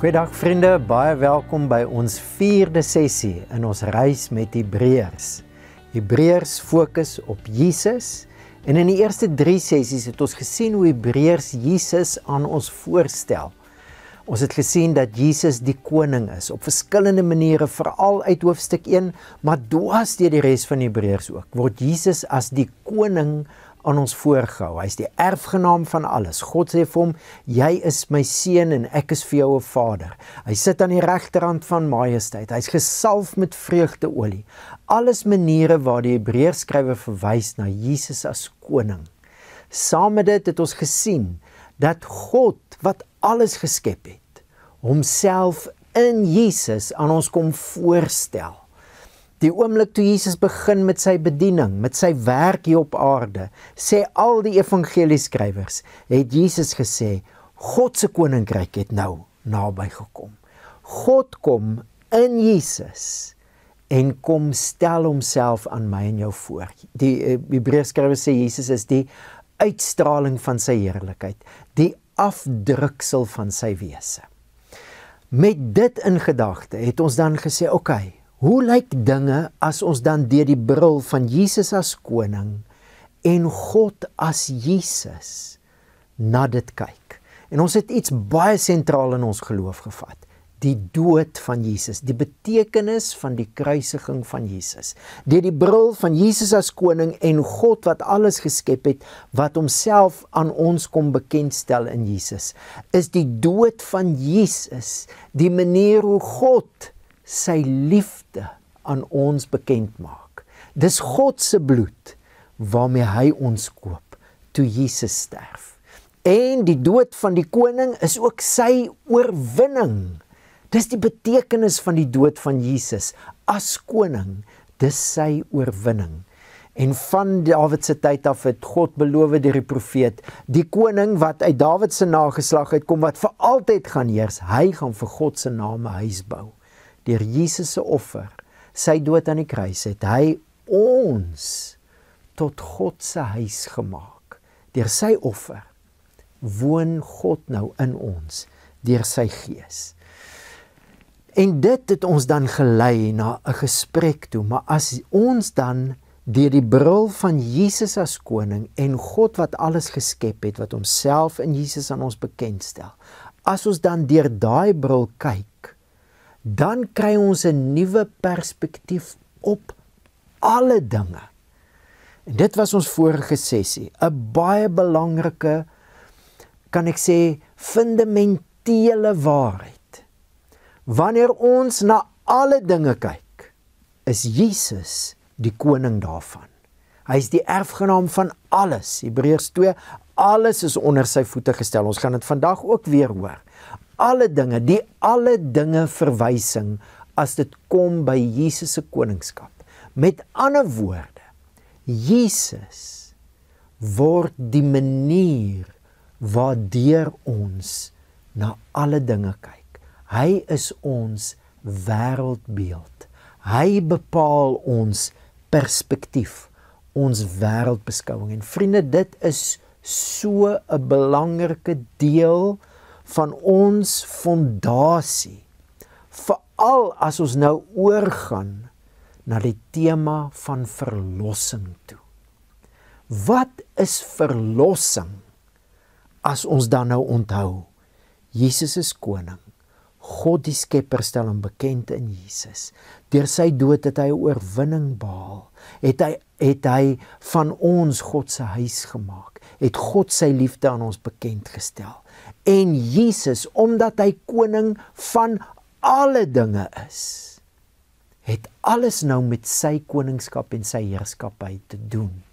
Goeiedag vriende, baie welkom by ons 4de sessie in ons reis met Hebreërs. Hebreërs fokus op Jesus en in die eerste 3 sessies het ons gesien hoe Hebreërs Jesus aan ons voorstel. Ons het gesien dat Jesus die koning is op verskillende maniere, veral uit hoofstuk 1, maar dwars deur die res van Hebreërs ook, word Jesus as die koning aan ons voorgehou. Hy is die erfgenaam van alles. God sê vir hom, jy is my seun en ek is vir jou 'n vader. Hy sit aan die regterhand van majesteit. Hy is gesalf met vreugdeolie. Alles maniere waar die Hebreërs skrywer verwys na Jesus as koning. Saam met dit het ons gesien dat God, wat alles geskep het, homself in Jesus aan ons kom voorstel. Die oomblik toe Jesus begin met sy bediening, met sy werk hier op aarde, sê al die evangelieskrywers, het Jesus gesê, God se koninkryk het nou naby gekom. God kom in Jesus en kom stel homself aan my en jou voor. Die Hebreërskrywer sê Jesus is die uitstraling van sy heerlikheid, die afdruksel van sy wese. Met dit in gedagte het ons dan gesê, okay, hoe lyk dinge as ons dan deur die bril van Jesus as koning en God as Jesus na dit kyk? En ons het iets baie sentraal in ons geloof gevat. Die dood van Jesus, die betekenis van die kruisiging van Jesus. Deur die bril van Jesus as koning en God wat alles geskep het, wat homself aan ons kom bekendstel in Jesus, is die dood van Jesus die manier hoe God sy liefde aan ons bekend maak. Dis God se bloed waarmee hy ons koop toe Jesus sterf. En die dood van die koning is ook sy oorwinning. Dis die betekenis van die dood van Jesus as koning. Dis sy oorwinning. En van Dawid se tyd af het God beloof deur die profeet, die koning wat uit Dawid se nageslag uitkom, wat vir altyd gaan heers, hy gaan vir God se naam 'n huis bou. Deur Jesus se offer, sy dood aan die kruis, het hy ons tot God se huis gemaak. Deur sy offer woon God nou in ons, deur sy gees. En dit het ons dan gelei na 'n gesprek toe, maar as ons dan deur die bril van Jesus as koning en God wat alles geskep het, wat homself in Jesus aan ons bekendstel, as ons dan deur daai bril kyk, dan kry ons 'n nuwe perspektief op alle dinge. En dit was ons vorige sessie, 'n baie belangrike, kan ek sê, fundamentele waarheid. Wanneer ons na alle dinge kyk, is Jesus die koning daarvan. Hy is die erfgenaam van alles. Hebreërs 2, alles is onder sy voete gestel. Ons gaan dit vandag ook weer hoor. Alle dinge, die alle dinge verwysing as dit kom by Jesus se koningskap. Met ander woorde, Jesus word die manier waardeur ons na alle dinge kyk. Hy is ons wêreldbeeld. Hy bepaal ons perspektief, ons wêreldbeskouing. En vriende, dit is so 'n belangrike deel van ons fondasie, veral as ons nou oorgaan na die tema van verlossing toe. Wat is verlossing as ons dan nou onthou? Jesus is koning. God die Skepper stel hom bekend in Jesus. Deur sy dood het hy 'n oorwinning behaal. Het hy van ons God se huis gemaak. Het God sy liefde aan ons bekend gestel. En Jesus, omdat hy koning van alle dinge is, het alles nou met sy koningskap en sy heerskappy te doen.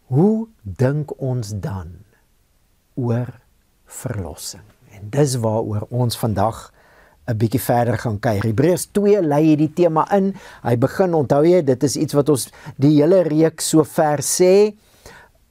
Hoe dink ons dan oor verlossing? En dis waaroor ons vandag 'n bietjie verder gaan kyk. Hebreërs 2 lei hierdie tema in. Hy begin, onthou jy, dit is iets wat ons die hele reeks so ver sê.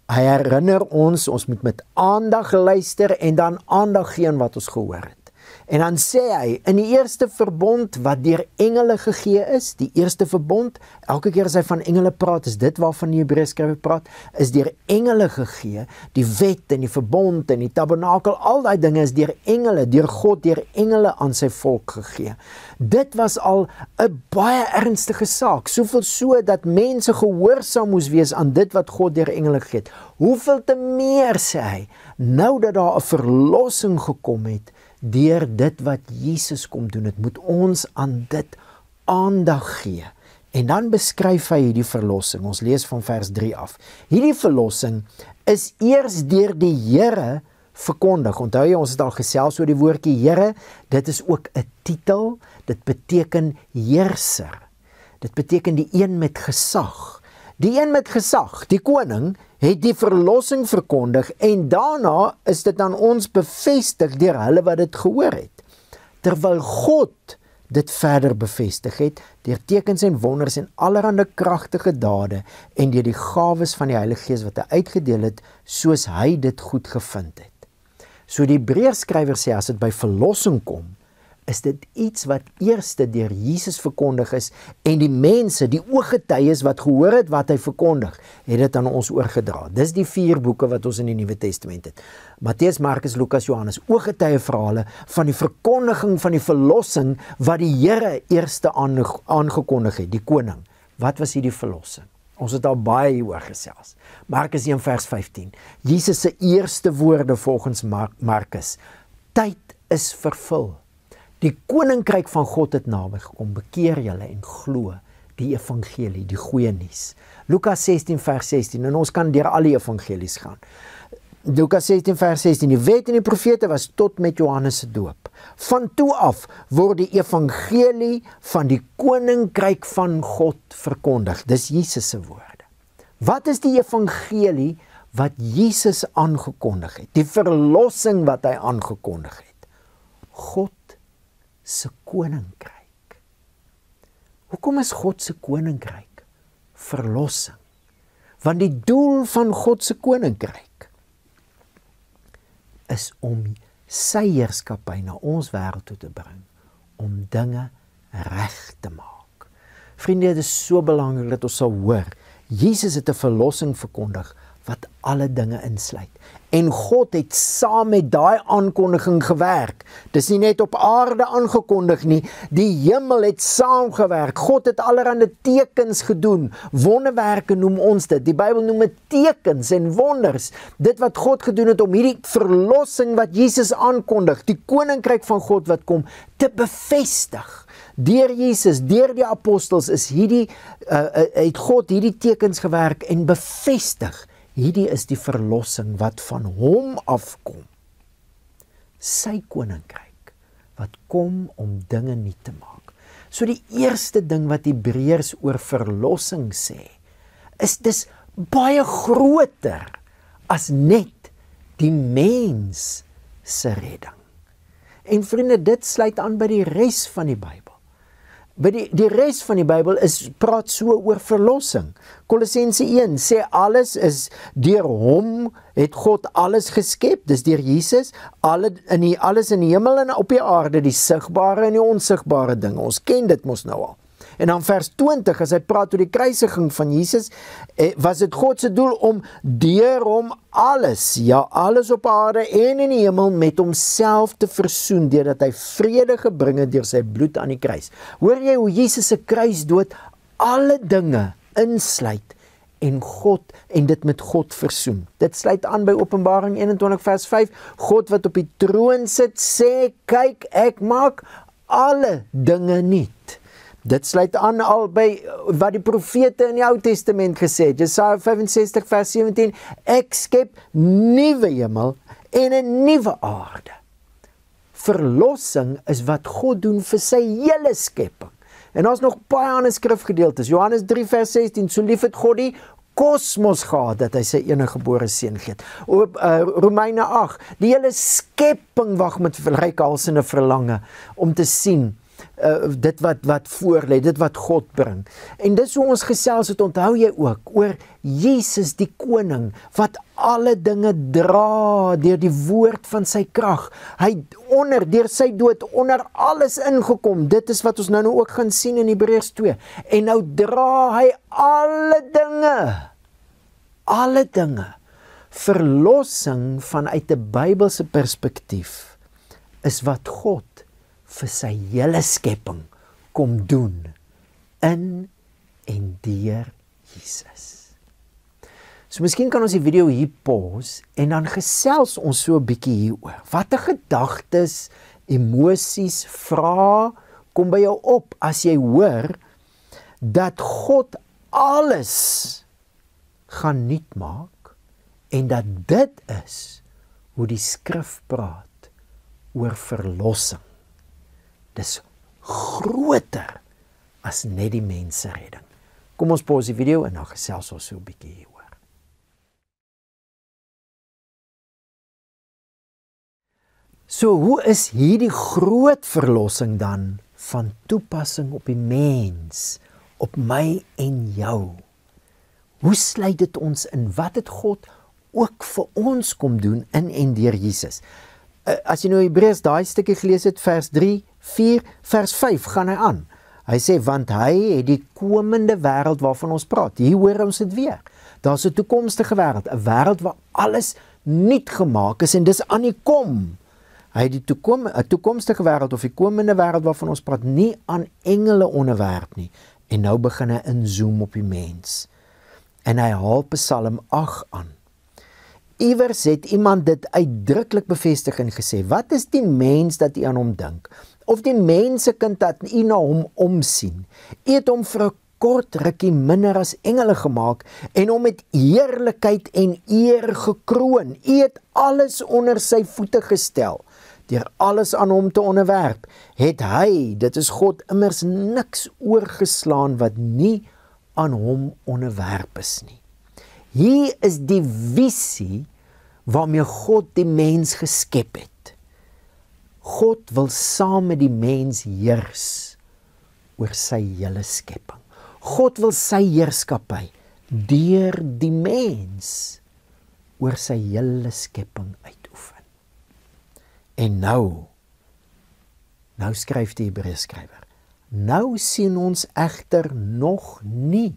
Hy herinner ons moet met aandag luister en dan aandag gee aan wat ons gehoor het. En dan sê hy, in die eerste verbond wat deur engele gegee is, die eerste verbond, elke keer as hy van engele praat, is dit waarvan die Hebreërskrywer praat, is deur engele gegee, die wet en die verbond en die tabernakel, al daai dinge is deur engele, deur God, deur engele aan sy volk gegee. Dit was al 'n baie ernstige saak, soveel so dat mense gehoorsaam moes wees aan dit wat God deur engele gegee het. Hoeveel te meer, sê hy, nou dat daar 'n verlossing gekom het, deur dit wat Jesus kom doen het, moet ons aan dit aandag gee. En dan beskryf hy hierdie verlossing, ons lees van vers 3 af. Hierdie verlossing is eers deur die Here verkondig. Onthou jy, ons het al gesels oor die woordjie Here, dit is ook 'n titel, dit beteken heerser. Dit beteken die een met gesag. Die een met gesag, die koning, het die verlossing verkondig en daarna is dit aan ons bevestig deur hulle wat dit gehoor het. Terwyl God dit verder bevestig het, deur tekens en wonders en allerhande kragtige dade en deur die gawes van die Heilige Gees wat hy uitgedeel het, soos hy dit goed gevind het. So die Hebreërskrywer sê, as dit by verlossing kom, is dit iets wat eerste deur Jesus verkondig is en die mense, die ooggetuies wat gehoor het wat hy verkondig, het dit aan ons oorgedra. Dis die 4 boeke wat ons in die Nuwe Testament het. Matteus, Markus, Lukas, Johannes, ooggetuie verhale van die verkondiging van die verlossing wat die Here eerste aangekondig het, die koning. Wat was hierdie verlossing? Ons het al baie hieroor gesels. Markus 1 vers 15. Jesus se eerste woorde volgens Markus. Tyd is vervul. Die koninkryk van God het naby gekom. Bekeer julle en glo die evangelie, die goeie nuus. Lukas 16 vers 16. En ons kan deur al die evangelies gaan. Lukas 16 vers 16. Die wet en die profete was tot met Johannes se doop. Van toe af word die evangelie van die koninkryk van God verkondig. Dis Jesus se woorde. Wat is die evangelie wat Jesus aangekondig het? Die verlossing wat hy aangekondig het. God se koninkryk. Hoekom is God se koninkryk verlossing? Want die doel van God se koninkryk is om sy heerskappy na ons wêreld toe te bring, om dinge reg te maak. Vriende, dit is so belangrik dat ons sal hoor, Jesus het 'n verlossing verkondig wat alle dinge insluit. En God het saam met daai aankondiging gewerk. Dis nie net op aarde aangekondig nie, die hemel het saamgewerk. God het allerhande tekens gedoen. Wonderwerke noem ons dit. Die Bybel noem dit tekens en wonders. Dit wat God gedoen het om hierdie verlossing wat Jesus aankondig, die koninkryk van God wat kom, te bevestig. Deur Jesus, deur die apostels is het God hierdie tekens gewerk en bevestig. Hierdie is die verlossing wat van hom afkom. Sy koninkryk wat kom om dinge nuut te maak. So die eerste ding wat Hebreërs oor verlossing sê, is dis baie groter as net die mens se redding. En vriende, dit sluit aan by die res van die Bybel. By die res van die Bybel praat so oor verlossing. Kolossense 1 sê alles is deur hom het God alles geskep, dis deur Jesus, alles in die hemel en op die aarde, die sigbare en die onsigbare dinge. Ons ken dit mos nou al. En dan vers 20, as hy praat oor die kruisiging van Jesus, was dit God se doel om deur hom alles, ja alles op aarde en in die hemel met homself te versoen, deurdat hy vrede gebring het deur sy bloed aan die kruis. Hoor jy hoe Jesus se kruisdood alle dinge insluit en dit met God versoen. Dit sluit aan by Openbaring 21 vers 5, God wat op die troon sit sê, kyk, ek maak alle dinge nuut. Dit sluit aan al by wat die profete in die Ou Testament gesê het. Jesaja 65 vers 17, ek skep nuwe hemel en 'n nuwe aarde. Verlossing is wat God doen vir sy hele skepping. En daar's nog baie ander skrifgedeeltes. Johannes 3 vers 16, so lief het God die kosmos gehad dat hy sy enige gebore seun gee. Romeine 8, die hele skepping wag met reikhalsende verlange om te sien dit wat voor lê, dit wat God bring. En dis hoe ons gesels het, onthou jy ook, oor Jesus die koning, wat alle dinge dra deur die woord van sy krag. Hy deur sy dood onder alles ingekom. Dit is wat ons nou ook gaan sien in Hebreërs 2. En nou dra hy alle dinge. Verlossing vanuit 'n Bybelse perspektief is wat God vir sy hele skepping kom doen in en deur Jesus. So miskien kan ons die video hier pause en dan gesels ons so 'n bietjie hieroor. Watter gedagtes, emosies, vrae kom by jou op as jy hoor dat God alles gaan nuut maak en dat dit is hoe die skrif praat oor verlossing. Dis groter as net die menseredding. Kom ons pause die video en dan gesels ons so 'n bietjie hieroor. So, hoe is hierdie groot verlossing dan van toepassing op die mens, op my en jou? Hoe sluit dit ons in? Wat het God ook vir ons kom doen in en deur Jesus? As jy nou Hebreërs daai stukkie gelees het, vers 3, 4, vers 5, gaan hy aan. Hy sê, want hy het die komende wêreld waarvan ons praat. Hier hoor ons dit weer. Daar's 'n toekomstige wêreld, 'n wêreld waar alles nuut gemaak is en dis aan die kom. Hy het die 'n toekomstige wêreld of die komende wêreld waarvan ons praat nie aan engele onderwerp nie. En nou begin hy inzoom op die mens. En hy haal Psalm 8 aan. Iewers het iemand dit uitdruklik bevestig en gesê, wat is die mens dat u aan hom dink? Of die mensekind dat u na hom omsien? U het hom vir 'n kort rukkie minder as engele gemaak en hom met heerlikheid en eer gekroon. U het alles onder sy voete gestel. Deur alles aan hom te onderwerp, het hy, dit is God, immers niks oorgeslaan wat nie aan hom onderwerp is nie. Hier is die visie waarmee God die mens geskep het. God wil saam met die mens heers oor sy hele skepping. God wil sy heerskappy deur die mens oor sy hele skepping uitoefen. En nou skryf die Hebreërskrywer, nou sien ons egter nog nie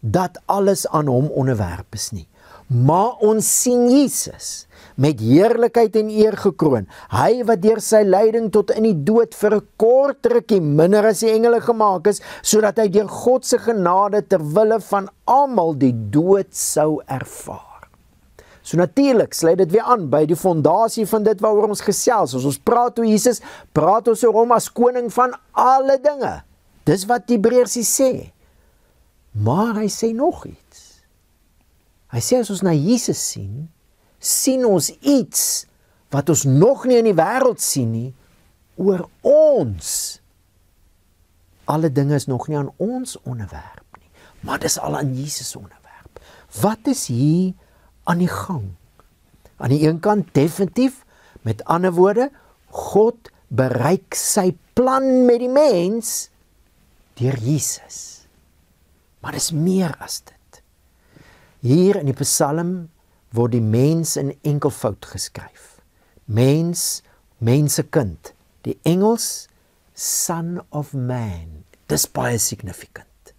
dat alles aan hom onderwerp is nie. Maar ons sien Jesus met heerlikheid en eer gekroon. Hy wat deur sy lyding tot in die dood vir 'n kort rukkie minder as die engele gemaak is, sodat hy deur God se genade ter wille van almal die dood sou ervaar. So natuurlik sluit dit weer aan by die fondasie van dit waaroor ons gesels. As ons praat oor Jesus, praat ons oor hom as koning van alle dinge. Dis wat die Hebreërs sê. Maar hy sê nog iets. Hy sê as ons na Jesus sien, sien ons iets wat ons nog nie in die wêreld sien nie, oor ons. Alle dinge is nog nie aan ons onderwerp nie, maar dis al aan Jesus onderwerp. Wat is hier aan die gang? Aan die een kant definitief, met ander woorde, God bereik sy plan met die mens deur Jesus. Maar dis meer as dit. Hier in die Psalm word die mens in enkelvoud geskryf. Mens, mensekind. Die Engels, Son of Man. Dis baie significant.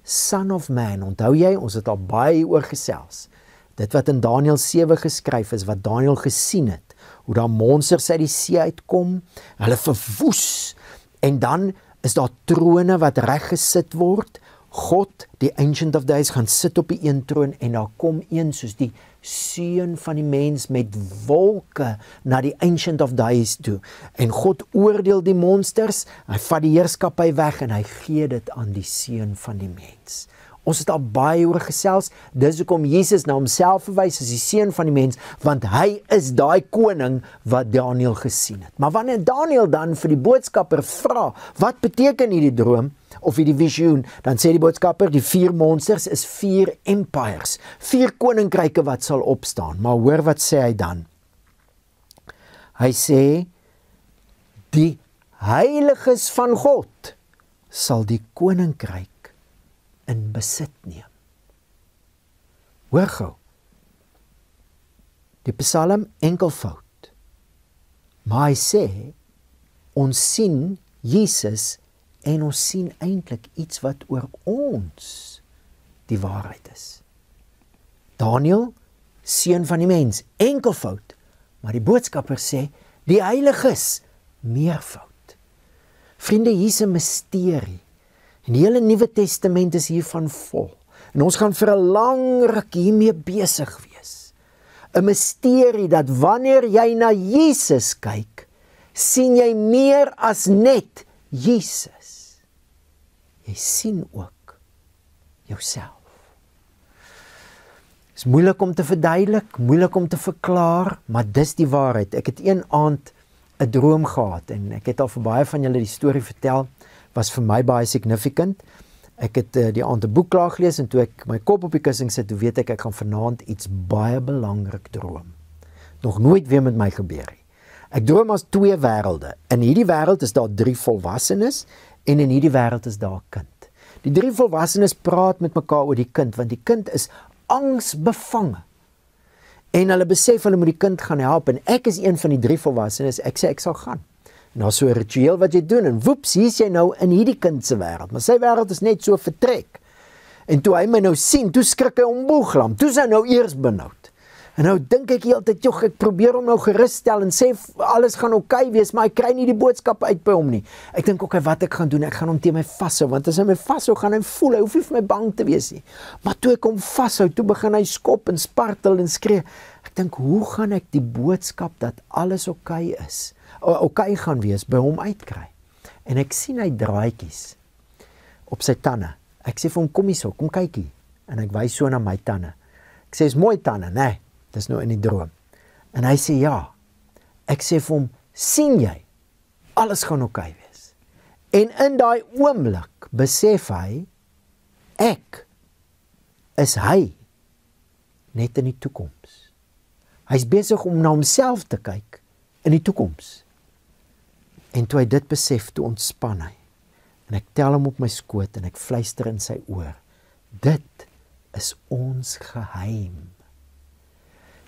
Son of Man, onthou jy, ons het al baie oor gesels. Dit wat in Daniël 7 geskryf is, wat Daniël gesien het, hoe daar monsters uit die see uitkom, hulle verwoes, en dan is daar trone wat reg gesit word. God, die Ancient of Days, gaan sit op die een troon en daar kom een soos die seun van die mens met wolke na die Ancient of Days toe. En God oordeel die monsters, hy vat die heerskappy weg en hy gee dit aan die seun van die mens. Ons het al baie oor gesels, dis hoekom Jesus na homself verwys as die seun van die mens, want hy is daai koning wat Daniël gesien het. Maar wanneer Daniël dan vir die boodskapper vra, wat beteken hierdie droom, of hierdie visioen, dan sê die boodskapper, die 4 monsters is 4 empires, 4 koninkryke wat sal opstaan. Maar hoor wat sê hy dan? Hy sê, die heiliges van God sal die koninkryk in besit neem. Hoor gou, die Psalm enkelvoud, maar hy sê, ons sien Jesus en ons sien eintlik iets wat oor ons die waarheid is. Daniël, seun van die mens, enkelvoud, maar die boodskapper sê, die heiliges, meervoud. Vriende, hier is 'n misterie, en die hele Nuwe Testament is hiervan vol, en ons gaan vir 'n lang ruk hiermee besig wees. 'n Misterie dat wanneer jy na Jesus kyk, sien jy meer as net Jesus. Jy sien ook jouself. Dit is moeilik om te verduidelik, moeilik om te verklaar, maar dis die waarheid. Ek het een aand 'n droom gehad, en ek het al vir baie van julle die storie vertel, was vir my baie significant. Ek het die aand 'n boek klaar gelees, en toe ek my kop op die kussing sit, toe weet ek gaan vanaand iets baie belangrik droom. Nog nooit weer met my gebeur nie. Ek droom as 2 wêrelde. In hierdie wêreld is daar 3 volwassenes, en in hierdie wêreld is daar 'n kind. Die 3 volwassenes praat met mekaar oor die kind, want die kind is angsbevange. En hulle besef hulle moet die kind gaan help, en ek is een van die 3 volwassenes, ek sê ek sal gaan. En daar is so 'n ritueel wat jy doen, en woeps, hier is jy nou in hierdie kind se wêreld, maar sy wêreld is net so vertrek. En toe hy my nou sien, toe skrik hy omboeglam, toe is hy nou eers benoud. En nou dink ek heeltyd, joh, ek probeer hom nou geruststel en sê alles gaan oukei wees, maar ek kry nie die boodskap uit by hom nie. Ek dink okay, wat ek gaan doen, ek gaan hom teen my vashou, want as hy my vashou, gaan hy voel, hy hoef nie vir my bang te wees nie. Maar toe ek hom vashou, toe begin hy skop en spartel en skree. Ek dink, hoe gaan ek die boodskap dat alles oukei is, oukei gaan wees, by hom uitkry? En ek sien hy draaitjies op sy tande. Ek sê vir hom, kom hierso, kom kyk hier. En ek wys so na my tande. Ek sê, is mooi tande, nee. Dis nou in die droom. En hy sê ja. Ek sê vir hom, sien jy, alles gaan oukei wees. En in daai oomblik besef hy, ek is hy net in die toekoms. Hy's besig om na homself te kyk in die toekoms. En toe hy dit besef, toe ontspan hy. En ek tel hom op my skoot en ek fluister in sy oor. Dit is ons geheim.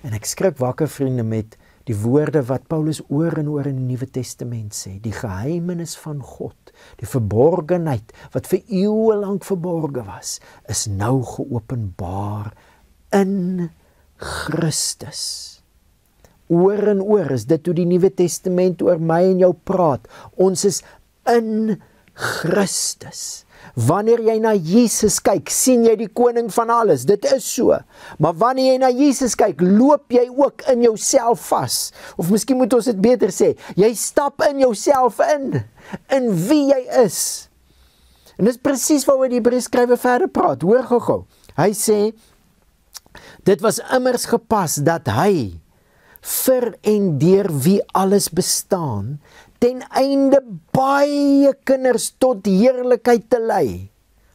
En ek skrik wakker, vriende, met die woorde wat Paulus oor en oor in die Nuwe Testament sê. Die geheimenis van God, die verborgenheid wat vir eeue lank verborge was, is nou geopenbaar in Christus. Oor en oor is dit hoe die Nuwe Testament oor my en jou praat. Ons is in Christus. Wanneer jy na Jesus kyk, sien jy die koning van alles. Dit is so. Maar wanneer jy na Jesus kyk, loop jy ook in jouself vas. Of miskien moet ons dit beter sê, jy stap in jouself in wie jy is. En dis presies waaroor die Hebreërskrywer verder praat. Hoor gou. Hy sê, dit was immers gepas dat hy vir en deur wie alles bestaan, ten einde baie kinders tot heerlikheid te lei.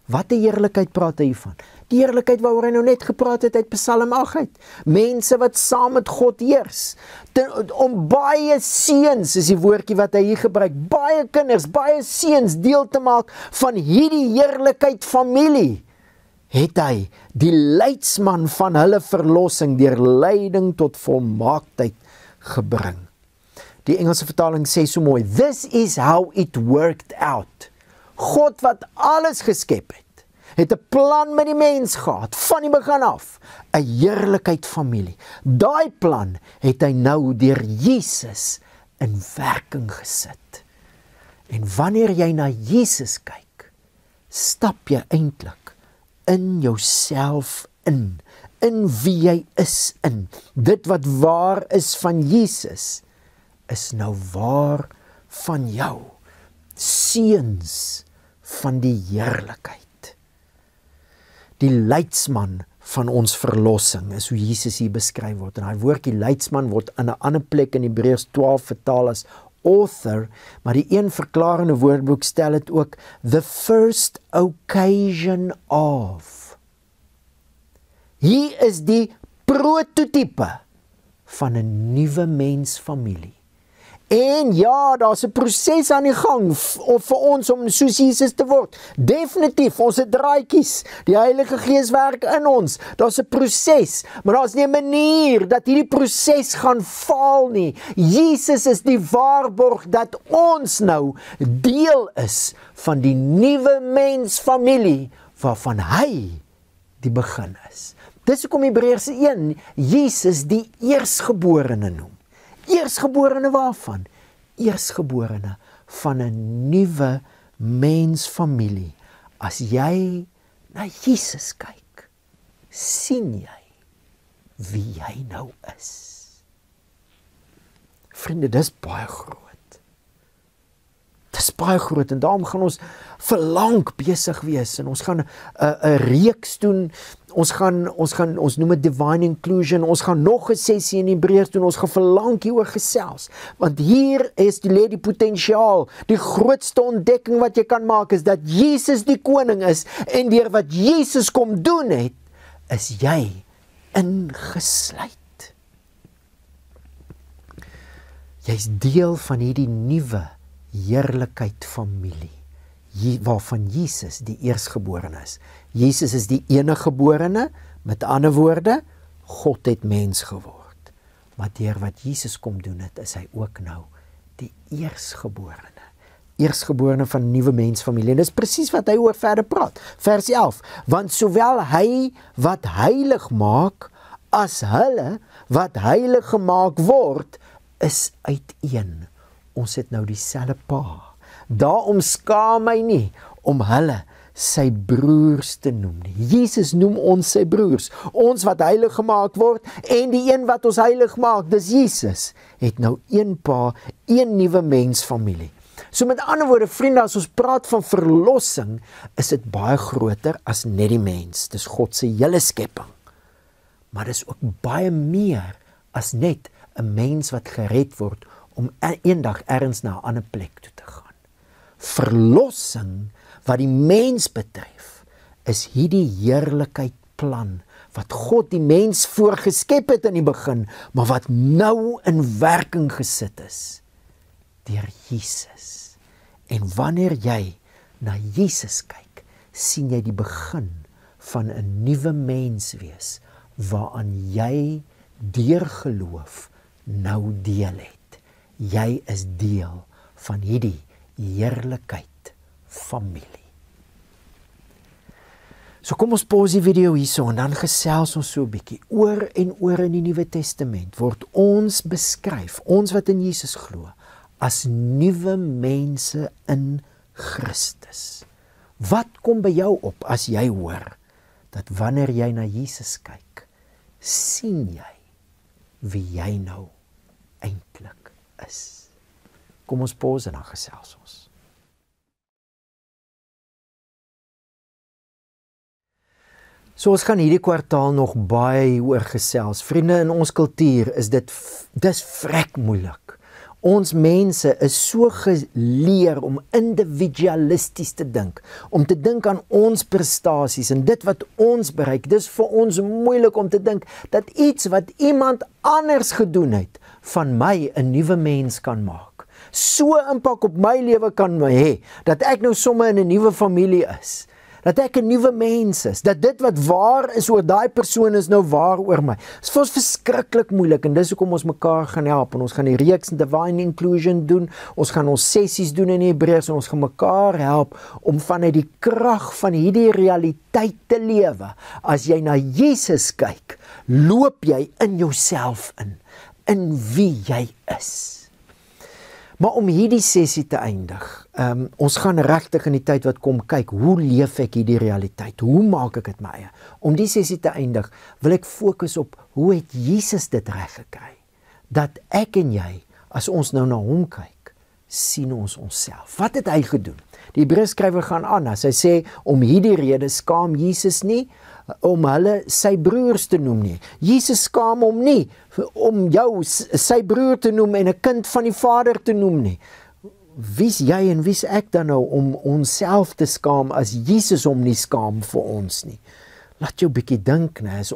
Wat 'n heerlikheid praat hy hiervan? Die heerlikheid waaroor hy nou net gepraat het uit Psalm 8 uit. Mense wat saam met God heers. Om baie seuns is die woordjie wat hy hier gebruik. Baie kinders, baie seuns deel te maak van hierdie heerlikheid familie. Het hy die leidsman van hulle verlossing deur lyding tot volmaaktheid gebring. Die Engelse vertaling sê so mooi, this is how it worked out. God wat alles geskep het 'n plan met die mens gehad, van die begin af, 'n heerlikheid familie. Daai plan het hy nou deur Jesus in werking gesit. En wanneer jy na Jesus kyk, stap jy eintlik in jouself in wie jy is in. Dit wat waar is van Jesus, is nou waar van jou. Seuns van die heerlikheid. Die leidsman van ons verlossing is hoe Jesus hier beskryf word. En daai woordjie leidsman word in 'n ander plek in Hebreërs 12 vertaal as author, maar die een verklarende woordeboek stel dit ook the first occasion of. Hier is die prototipe van 'n nuwe mensfamilie. En ja, daar's 'n proses aan die gang vir ons om soos Jesus te word. Definitief, ons het draadjies. Die Heilige Gees werk in ons. Daar's 'n proses, maar daar's nie 'n manier dat hierdie proses gaan faal nie. Jesus is die waarborg dat ons nou deel is van die nuwe mensfamilie waarvan hy die begin is. Dis hoekom Hebreërs 1 Jesus die eersgeborene noem. Eersgeborene waarvan? Eersgeborene van 'n nuwe mensfamilie. As jy na Jesus kyk, sien jy wie jy nou is. Vriende, dis baie groot. Dis baie groot en daarom gaan ons vir lank besig wees en ons gaan 'n reeks doen. Ons noem dit Divine Inclusion. Ons gaan nog 'n sessie in Hebreërs doen. Ons gaan vir lank hieroor gesels. Want hier lê die potensiaal. Die grootste ontdekking wat jy kan maak is dat Jesus die koning is en deur wat Jesus kom doen het, is jy ingesluit. Jy's deel van hierdie nuwe heerlikheid familie, waarvan Jesus die eersgeborene is. Jesus is die eniggeborene, met ander woorde, God het mens geword. Maar deur wat Jesus kom doen het, is hy ook nou die eersgeborene. Eersgeborene van 'n nuwe mensfamilie. En dis presies wat hy oor verder praat. Vers 11. Want sowel hy wat heilig maak, as hulle wat heilig gemaak word, is uiteen. Ons het nou dieselfde pa. Daarom skaam hy nie om hulle sy broers te noem nie. Jesus noem ons sy broers. Ons wat heilig gemaak word en die een wat ons heilig maak, dis Jesus, het nou een pa, een nuwe mensfamilie. So met ander woorde, vriende, as ons praat van verlossing, is dit baie groter as net die mens. Dis God se hele skepping. Maar dis ook baie meer as net 'n mens wat gered word om eendag ergens na 'n ander plek toe te gaan. Verlossing wat die mens betref, is hierdie heerlikheidplan wat God die mens voorgeskep het in die begin, maar wat nou in werking gesit is deur Jesus. En wanneer jy na Jesus kyk, sien jy die begin van 'n nuwe mens wees waaraan jy deur geloof nou deel het. Jy is deel van hierdie heerlikheid familie. So kom ons pause die video hierso en dan gesels ons so 'n bietjie. Oor en oor in die Nuwe Testament word ons beskryf, ons wat in Jesus glo, as nuwe mense in Christus. Wat kom by jou op as jy hoor dat wanneer jy na Jesus kyk, sien jy wie jy nou eintlik is? Kom ons pause en dan gesels ons. So ons gaan hierdie kwartaal nog baie oor gesels. Vriende, in ons kultuur is dis vrek moeilik. Ons mense is so geleer om individualisties te dink, om te dink aan ons prestasies en dit wat ons bereik. Dis vir ons moeilik om te dink dat iets wat iemand anders gedoen het, van my 'n nuwe mens kan maak. So impak op my lewe kan hê, dat ek nou sommer in 'n nuwe familie is. Dat ek 'n nuwe mens is, dat dit wat waar is oor daai persoon is nou waar oor my. Dit is vir ons verskriklik moeilik en dis hoekom ons mekaar gaan help en ons gaan die reeks Divine Inclusion doen, ons gaan ons sessies doen in Hebreërs en ons gaan mekaar help om vanuit die krag van hierdie realiteit te lewe. As jy na Jesus kyk, loop jy in jouself in wie jy is. Maar om hierdie sessie te eindig, ons gaan regtig in die tyd wat kom kyk, hoe leef ek hierdie realiteit? Hoe maak ek dit my eie? Om die sessie te eindig, wil ek fokus op hoe het Jesus dit reg gekry? Dat ek en jy, as ons nou na hom kyk, sien ons onsself. Wat het hy gedoen? Die Hebreërskrywer gaan aan, as hy sê, om hierdie rede skaam Jesus nie, om hulle sy broers te noem nie. Jesus skaam hom nie, om jou sy broer te noem en 'n kind van die Vader te noem nie. Wie's jy en wie's ek dan nou om onsself te skaam as Jesus hom nie skaam vir ons nie? Laat jou bietjie dink, né? Het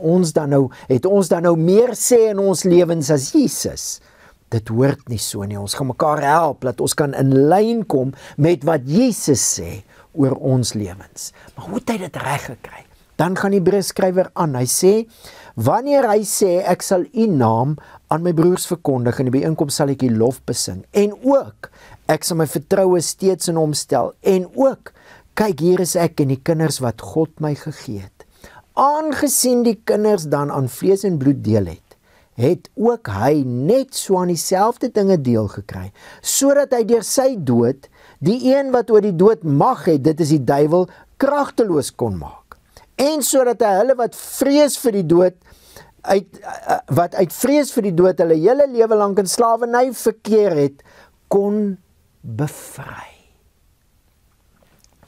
ons dan nou meer sê in ons lewens as Jesus? Dit hoort nie so nie. Ons gaan mekaar help, dat ons kan in lyn kom met wat Jesus sê oor ons lewens. Maar hoe het hy dit reg gekry? Dan gaan die Hebreërskrywer aan, hy sê, wanneer hy sê, ek sal u naam aan my broers verkondig, en in die byeenkoms sal ek u lof besing, en ook, ek sal my vertroue steeds in hom stel, en ook, kyk, hier is ek en die kinders wat God my gegee het. Aangesien die kinders dan aan vlees en bloed deel het ook hy net so aan dieselfde dinge deel gekry, sodat hy deur sy dood, die een wat oor die dood mag het, dit is die duiwel, kragteloos kon maak. En sodat hy hulle wat vrees vir die dood, wat uit vrees vir die dood hulle hele lewe lank in slawerny verkeer het, kon bevry.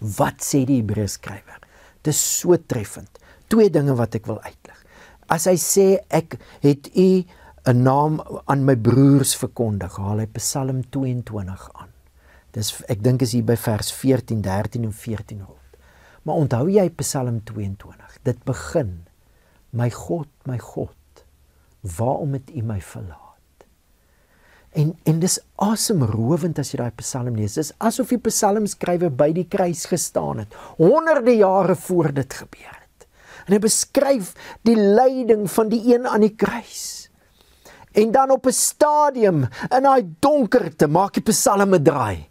Wat sê die Hebreërskrywer? Dit is so treffend. 2 dinge wat ek wil uitlig. As hy sê, ek het u 'n naam aan my broers verkondig, haal hy Psalm 22 aan. Ek dink is hier by vers 14, 13 en 14 rond. Maar onthou jy Psalm 22? Dit begin, my God, waarom het u my verlaat? En dis asemrowend as jy daai Psalm lees. Dis asof die psalmskrywer by die kruis gestaan het, honderde jare voor dit gebeur het. En hy beskryf die lyding van die een aan die kruis. En dan op 'n stadium, in daai donkerte, maak die Psalm 'n draai.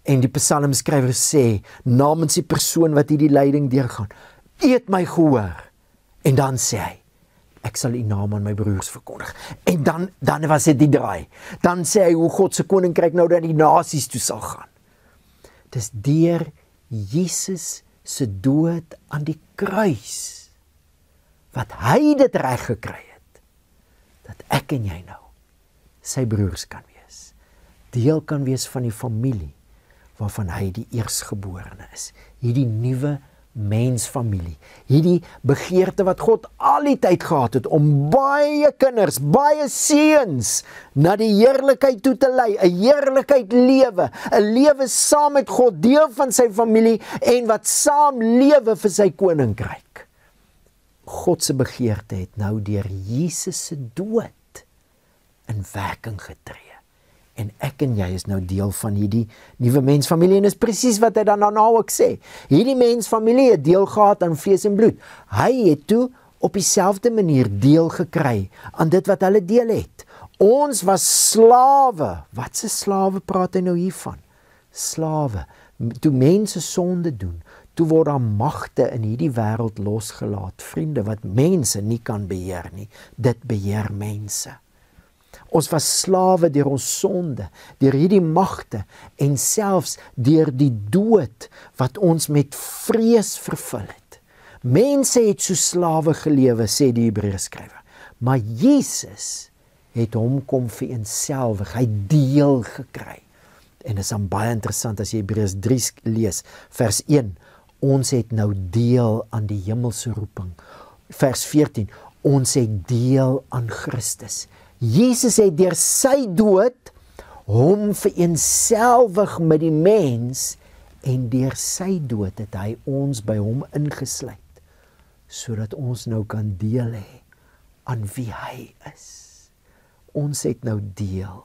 En die psalmskrywer sê, namens die persoon wat hierdie lyding deurgaan, u het my gehoor. En dan sê hy, ek sal u naam aan my broers verkondig. En dan was dit die draai. Dan sê hy hoe God se koninkryk nou dat die nasies toe sal gaan. Dis deur Jesus se dood aan die kruis, wat hy dit reg gekry het, dat ek en jy nou sy broers kan wees. Deel kan wees van die familie, waarvan hy die eersgeborene is. Hierdie nuwe mensfamilie. Hierdie begeerte wat God al die tyd gehad het, om baie kinders, baie seuns, na die heerlikheid toe te lei, 'n heerlikheid lewe, 'n lewe saam met God, deel van sy familie, en wat saam lewe vir sy koninkryk. God se begeerte het nou deur Jesus se dood in werking getree. En ek en jy is nou deel van hierdie nuwe mensfamilie, en is presies wat hy dan nou ook sê. Hierdie mensfamilie het deel gehad aan vlees en bloed. Hy het toe op dieselfde manier deel gekry aan dit wat hulle deel het. Ons was slawe. Wat se slawe praat hy nou hiervan? Slawe. Toe mense sonde doen, toe word daar magte in hierdie wêreld losgelaat. Vriende, wat mense nie kan beheer nie, dit beheer mense. Ons was slawe deur ons sonde, deur hierdie magte, en selfs deur die dood wat ons met vrees vervul het. Mense het so slawe gelewe, sê die Hebreërskrywer. Maar Jesus het hom kom vereenselwig, hy deel gekry. En dit is dan baie interessant as jy Hebreërs 3 lees, vers 1, ons het nou deel aan die hemelse roeping. Vers 14, ons het deel aan Christus. Jesus het deur sy dood hom vereenselwig met die mens, en deur sy dood het hy ons by hom ingesluit, sodat ons nou kan deel hê aan wie hy is. Ons het nou deel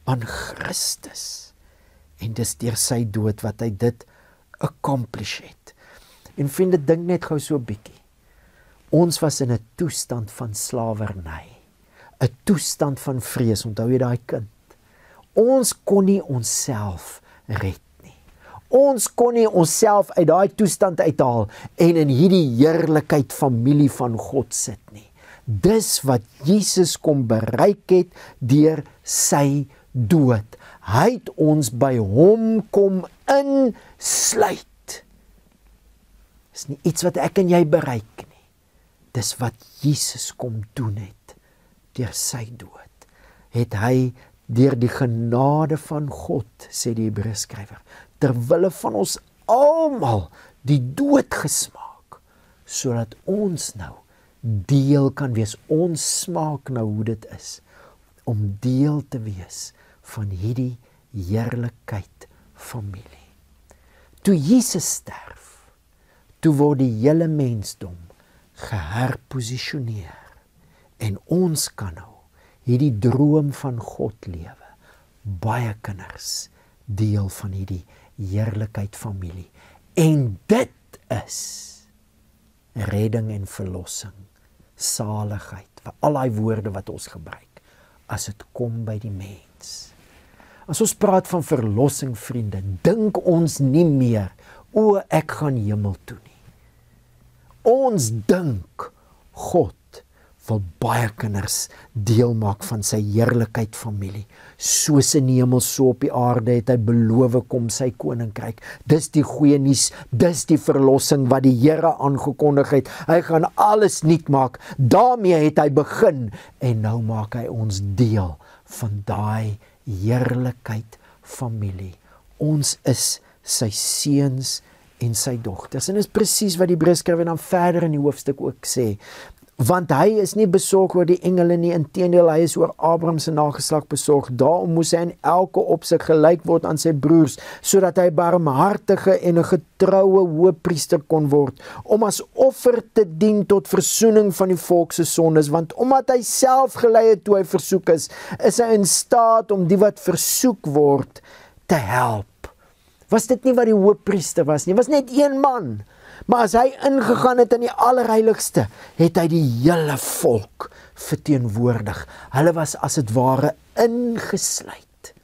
aan Christus, en dis deur sy dood wat hy dit accomplish het. En vriende, dink net gou so 'n bietjie. Ons was in 'n toestand van slawerny, 'n toestand van vrees. Onthou jy daai kind? Ons kon nie onsself red nie. Ons kon nie onsself uit daai toestand uithaal en in hierdie heerlikheid familie van God sit nie. Dis wat Jesus kom bereik het deur sy dood. Hy het ons by hom kom insluit. Dis nie iets wat ek en jy bereik nie. Dis wat Jesus kom doen het. Deur sy dood het hy deur die genade van God, sê die Hebreërskrywer, ter wille van ons almal die dood gesmaak, sodat ons nou deel kan wees. Ons smaak nou hoe dit is om deel te wees van hierdie heerlikheid familie. Toe Jesus sterf, toe word die hele mensdom geherposisioneer, en ons kan nou hierdie droom van God lewe. Baie kinders deel van hierdie heerlikheid familie. En dit is redding en verlossing, saligheid, vir al die woorde wat ons gebruik, as dit kom by die mens. As ons praat van verlossing, vriende, dink ons nie meer, o, ek gaan hemel toe nie. Ons dink, God wil baie kinders deel maak van sy heerlikheid familie. Soos in die hemel, so op die aarde het hy beloof kom sy koninkryk. Dis die goeie nuus, dis die verlossing wat die Here aangekondig het. Hy gaan alles nuut maak. Daarmee het hy begin en nou maak hy ons deel van daai heerlikheid familie. Ons is sy seuns en sy dogters. En dis presies wat die Hebreërskrywer dan verder in die hoofstuk ook sê. Want hy is nie besorg oor die engele nie, inteendeel hy is oor Abraham se nageslag besorg. Daarom moes hy in elke opsig gelyk word aan sy broers, sodat hy barmhartige en 'n getroue hoëpriester kon word, om as offer te dien tot versoening van die volk se sondes, want omdat hy self gelei het toe hy versoek is hy in staat om die wat versoek word te help. Was dit nie wat die hoëpriester was nie, was net een man. Maar as hy ingegaan het in die allerheiligste, het hy die hele volk verteenwoordig. Hulle was as het ware ingesluit.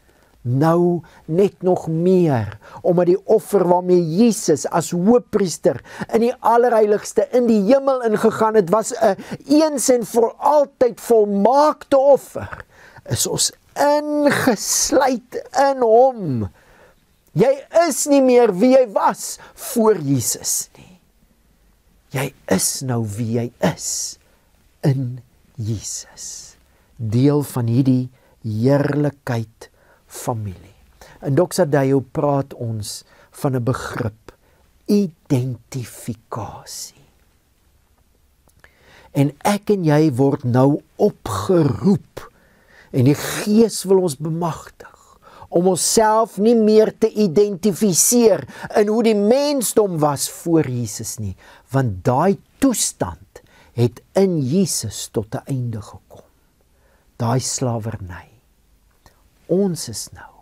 Nou net nog meer, omdat die offer waarmee Jesus as hoëpriester in die allerheiligste in die hemel ingegaan het, was 'n eens en vir altyd volmaakte offer. Is ons ingesluit in hom. Jy is nie meer wie jy was voor Jesus nie. Jy is nou wie jy is in Jesus. Deel van hierdie heerlikheid familie. In Doxadeio praat ons van 'n begrip, identifikasie. En ek en jy word nou opgeroep en die Gees wil ons bemagtig om onsself nie meer te identifiseer in hoe die mensdom was voor Jesus nie, want daai toestand het in Jesus tot 'n einde gekom. Daai slawerny. Ons is nou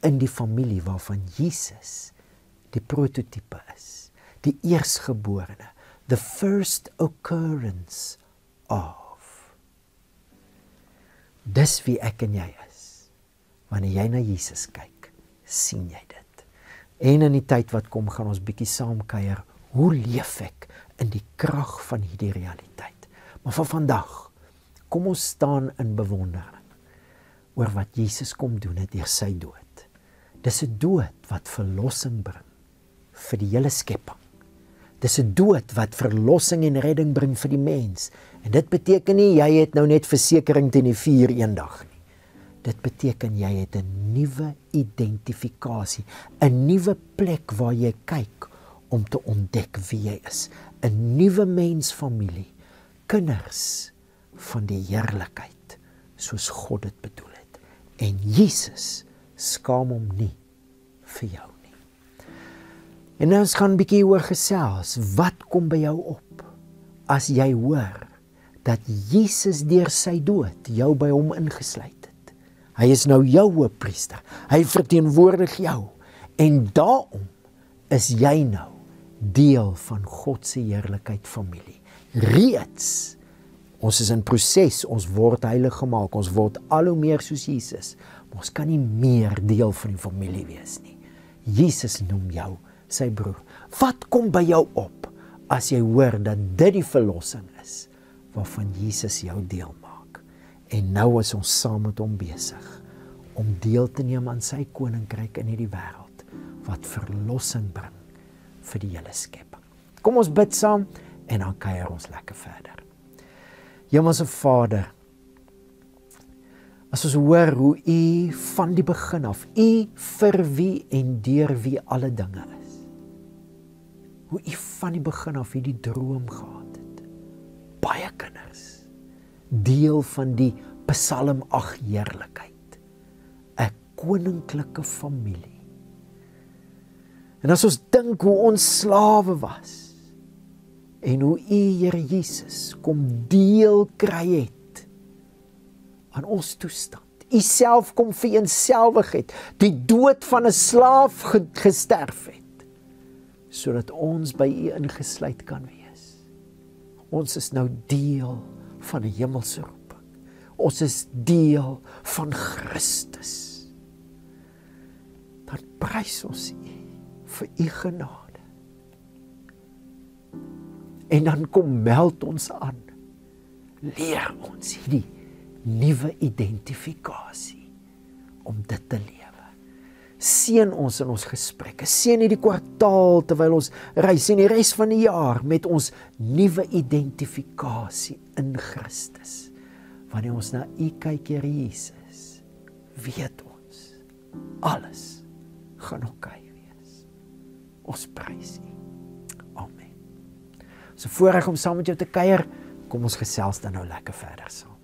in die familie waarvan Jesus die prototype is, die eersgeborene, the first occurrence of. Dis wie ek en jy is. Wanneer jy na Jesus kyk, sien jy dit. En in die tyd wat kom, gaan ons bietjie saam kuier. Hoe leef ek in die krag van hierdie realiteit? Maar vir vandag, kom ons staan in bewondering oor wat Jesus kom doen het deur sy dood. Dis 'n dood wat verlossing bring vir die hele skepping. Dis 'n dood wat verlossing en redding bring vir die mens. En dit beteken nie jy het nou net versekering teen die vuur eendag nie. Dit beteken jy het 'n nuwe identifikasie, 'n nuwe plek waar jy kyk om te ontdek wie jy is. 'n Nuwe mensfamilie, kinders van die heerlikheid, soos God dit bedoel het. En Jesus skaam hom nie vir jou nie. En nou ons gaan 'n bietjie oor gesels. Wat kom by jou op as jy hoor dat Jesus deur sy dood jou by hom ingesluit het? Hy is nou jou hoëpriester. Hy verteenwoordig jou. En daarom is jy nou deel van God se heerlikheid familie. Reeds, ons is in proses, ons word heilig gemaak, ons word al hoe meer soos Jesus, maar ons kan nie meer deel van die familie wees nie. Jesus noem jou sy broer. Wat kom by jou op as jy hoor dat dit die verlossing is waarvan Jesus jou deel maak? En nou is ons saam met hom besig om deel te neem aan sy koninkryk in hierdie wêreld wat verlossing bring vir die hele skepping. Kom ons bid saam en dan kuier ons lekker verder. Hemelse Vader, as ons hoor hoe U van die begin af, U vir wie en deur wie alle dinge is, hoe U van die begin af hierdie droom gehad het, baie kinders, deel van die Psalm 8 heerlikheid, 'n koninklike familie. En as ons dink hoe ons slawe was, en hoe U, Here Jesus, kom deel kry het aan ons toestand. U self kom vir eenselwigheid, die dood van 'n slaaf gesterf het, sodat ons by U ingesluit kan wees. Ons is nou deel van 'n hemelse roeping. Ons is deel van Christus. Dan prys ons U vir U genade. En dan kom meld ons aan. Leer ons hierdie nuwe identifikasie om dit te lewe. Seën ons in ons gesprekke, seën hierdie kwartaal terwyl ons reis en die res van die jaar met ons nuwe identifikasie in Christus. Wanneer ons na U kyk, Here Jesus, weet ons, alles gaan oukei wees. Ons prys U. Amen. So voorreg om saam met jou te kuier, kom ons gesels dan nou lekker verder saam.